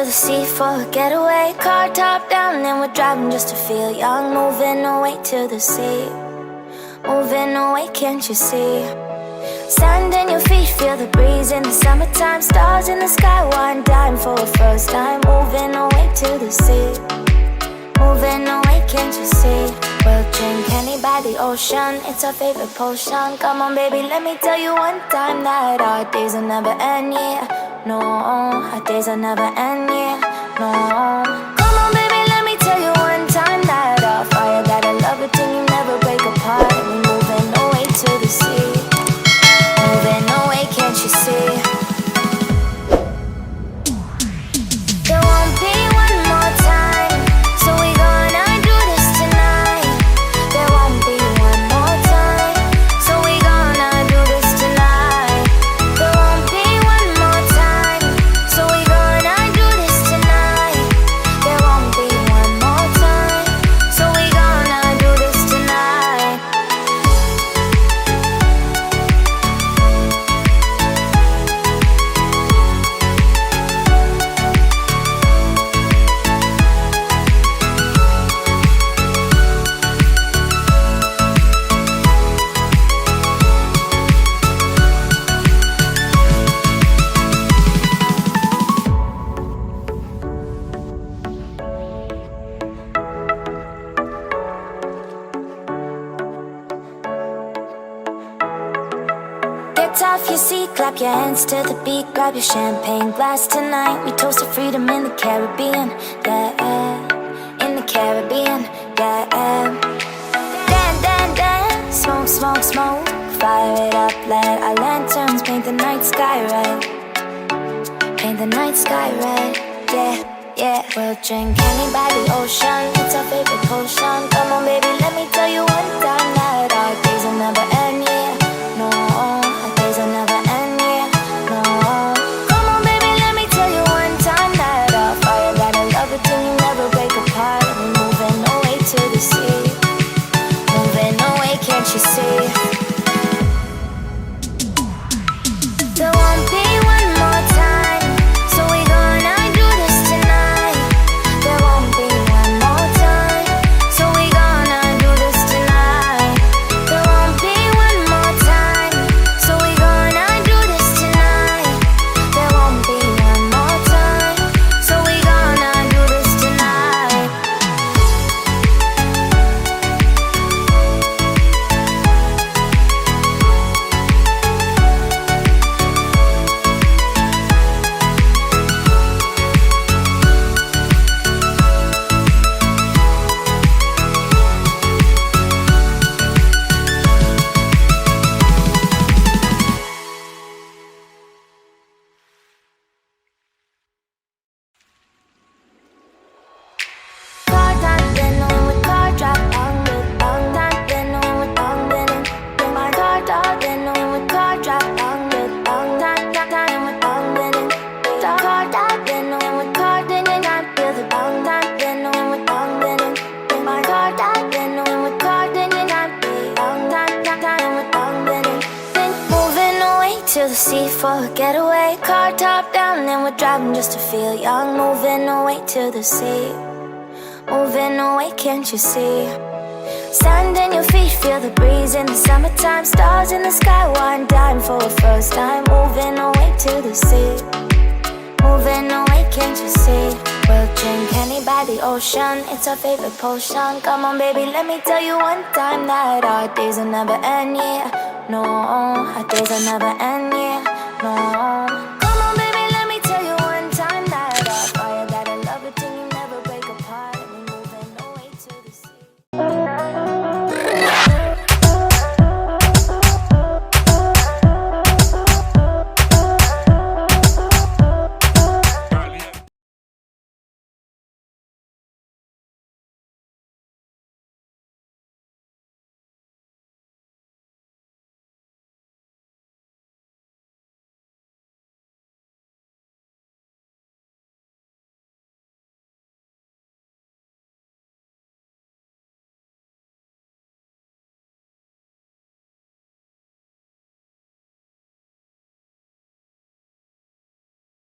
the sea for a getaway. Car top down and we're driving just to feel young. Moving away to the sea, moving away, can't you see? Sand in your feet, feel the breeze in the summertime. Stars in the sky, one dime for a first time. Moving away to the sea, moving away, can't you see? We'll drink honey by the ocean, it's our favorite potion. Come on baby, let me tell you one time that our days will never end, yeah. No, our days will never end, yeah. No. Come on baby, let me tell you one time that our fire got a love it till you never break apart. And we're moving away to the sea, moving away, can't you see? There won't be one more time, so we gonna do this tonight. There won't be one more time, so we gonna do this tonight. There won't be one more time, so we gonna do this tonight. There won't be one more time, so we gonna do this tonight. Get off your seat, clap your hands to the beat. Grab your champagne glass tonight. We toast to freedom in the Caribbean, yeah. In the Caribbean, yeah. Dan, dan, dan, smoke, smoke, smoke. Fire it up, let our lanterns paint the night sky red. Paint the night sky red, yeah, yeah. We'll drink honey by the ocean, it's our favorite potion. Come on baby, let me tell you one time that our days will never end, yeah. No, our days will never end, yeah. No. Come on baby, let me tell you one time that our fire got a love it till you never break apart. And we're moving away to the sea, moving away, can't you see? There won't be one more time, so we gonna do this tonight. There won't be one more time, so we gonna do this tonight. There won't be one more time, so we gonna do this tonight. There won't be one more time, so we gonna do this tonight. Car top, then with car drop, with top, then with then my car top, then with car drop, with top, then with then car top, then with car, then I feel the top, then with then my car top, then with car, then I feel then moving away to the sea for a getaway. Car top down and we're driving just to feel young. Moving away to the sea, moving away, can't you see? Sand in your feet, feel the breeze in the summertime. Stars in the sky, one dime for a first time. Moving away to the sea, moving away, can't you see? We'll drink honey by the ocean, it's our favorite potion. Come on baby, let me tell you one time that our days will never end, yeah. No, our days will never end, yeah. No.